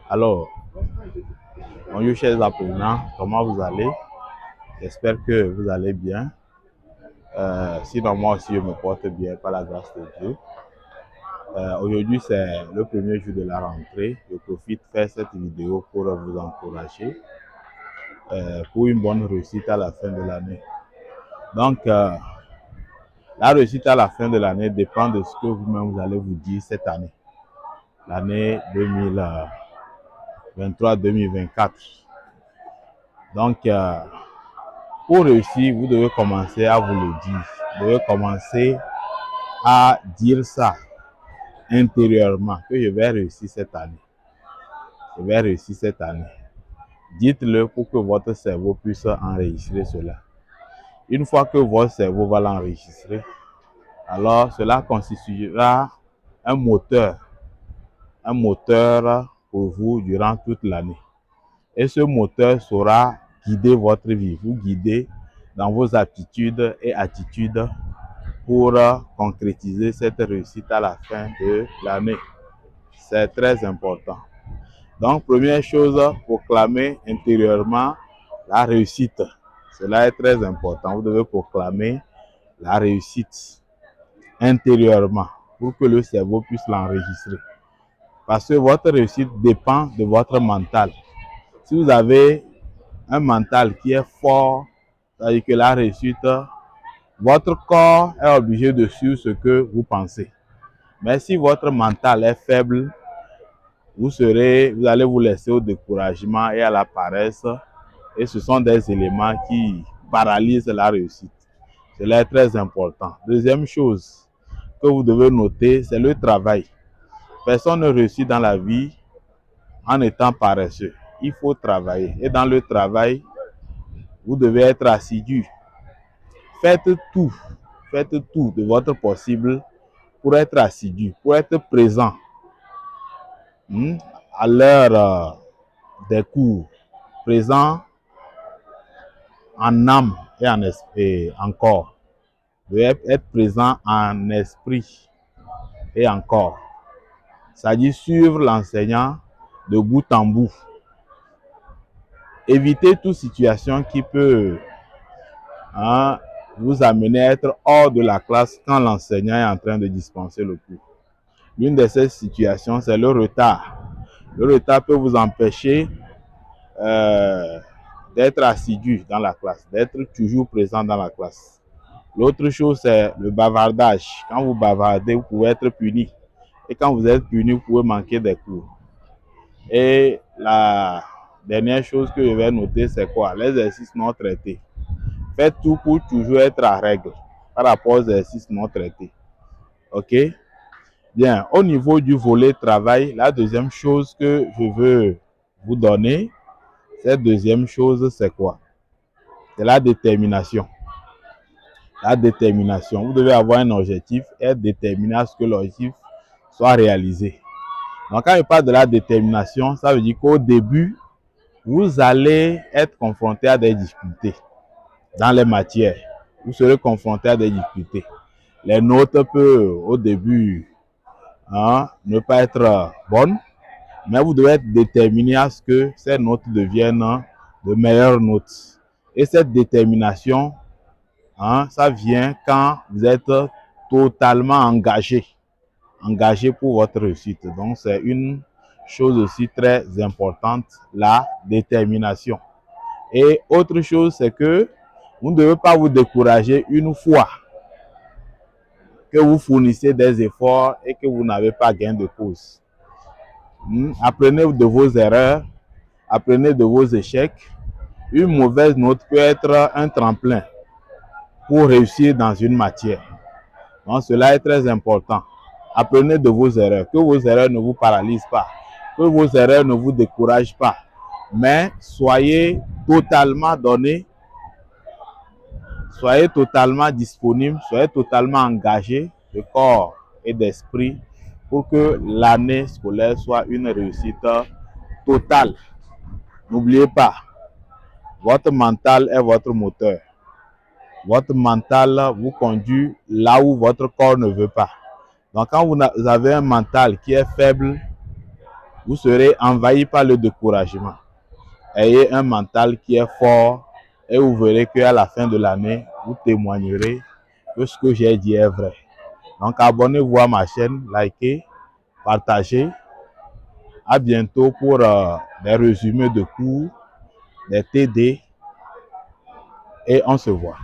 Alors, bonjour chers apprenants, comment vous allez? J'espère que vous allez bien. Sinon, moi aussi, je me porte bien par la grâce de Dieu. Aujourd'hui, c'est le premier jour de la rentrée. Je profite de faire cette vidéo pour vous encourager pour une bonne réussite à la fin de l'année. Donc, la réussite à la fin de l'année dépend de ce que vous-même vous allez vous dire cette année. L'année 2023-2024. Donc, pour réussir, vous devez commencer à vous le dire. Vous devez commencer à dire ça intérieurement, que je vais réussir cette année. Je vais réussir cette année. Dites-le pour que votre cerveau puisse enregistrer cela. Une fois que votre cerveau va l'enregistrer, alors cela constituera un moteur pour vous durant toute l'année. Et ce moteur saura guider votre vie, vous guider dans vos aptitudes et attitudes pour concrétiser cette réussite à la fin de l'année. C'est très important. Donc, première chose, proclamer intérieurement la réussite. Cela est très important. Vous devez proclamer la réussite intérieurement pour que le cerveau puisse l'enregistrer. Parce que votre réussite dépend de votre mental. Si vous avez un mental qui est fort, c'est-à-dire que la réussite, votre corps est obligé de suivre ce que vous pensez. Mais si votre mental est faible, vous allez vous laisser au découragement et à la paresse. Et ce sont des éléments qui paralysent la réussite. Cela est très important. Deuxième chose que vous devez noter, c'est le travail. Personne ne réussit dans la vie en étant paresseux. Il faut travailler. Et dans le travail, vous devez être assidu. Faites tout de votre possible pour être assidu, pour être présent à l'heure des cours, présent en âme et en esprit, en corps. Vous devez être présent en esprit et en corps. C'est-à-dire suivre l'enseignant de bout en bout. Évitez toute situation qui peut vous amener à être hors de la classe quand l'enseignant est en train de dispenser le cours. L'une de ces situations, c'est le retard. Le retard peut vous empêcher d'être assidu dans la classe, d'être toujours présent dans la classe. L'autre chose, c'est le bavardage. Quand vous bavardez, vous pouvez être puni. Et quand vous êtes puni, vous pouvez manquer des cours. Et la dernière chose que je vais noter, c'est quoi? L'exercice non traité. Faites tout pour toujours être à règle par rapport aux exercices non traités. OK? Bien, au niveau du volet travail, la deuxième chose que je veux vous donner, cette deuxième chose, c'est quoi? C'est la détermination. La détermination. Vous devez avoir un objectif et être déterminé à ce que l'objectif soit réalisé. Donc, quand je parle de la détermination, ça veut dire qu'au début, vous allez être confronté à des difficultés dans les matières. Vous serez confronté à des difficultés. Les notes peuvent, au début, ne pas être bonnes, mais vous devez être déterminé à ce que ces notes deviennent de meilleures notes. Et cette détermination, ça vient quand vous êtes totalement engagé pour votre réussite. Donc, c'est une chose aussi très importante, la détermination. Et autre chose, c'est que vous ne devez pas vous décourager une fois que vous fournissez des efforts et que vous n'avez pas gain de cause. Apprenez de vos erreurs, apprenez de vos échecs. Une mauvaise note peut être un tremplin pour réussir dans une matière. Donc, cela est très important. Apprenez de vos erreurs, que vos erreurs ne vous paralysent pas, que vos erreurs ne vous découragent pas, mais soyez totalement donné, soyez totalement disponible, soyez totalement engagé de corps et d'esprit pour que l'année scolaire soit une réussite totale. N'oubliez pas, votre mental est votre moteur. Votre mental vous conduit là où votre corps ne veut pas. Donc, quand vous avez un mental qui est faible, vous serez envahi par le découragement. Ayez un mental qui est fort et vous verrez qu'à la fin de l'année, vous témoignerez que ce que j'ai dit est vrai. Donc abonnez-vous à ma chaîne, likez, partagez. À bientôt pour des résumés de cours, des TD et on se voit.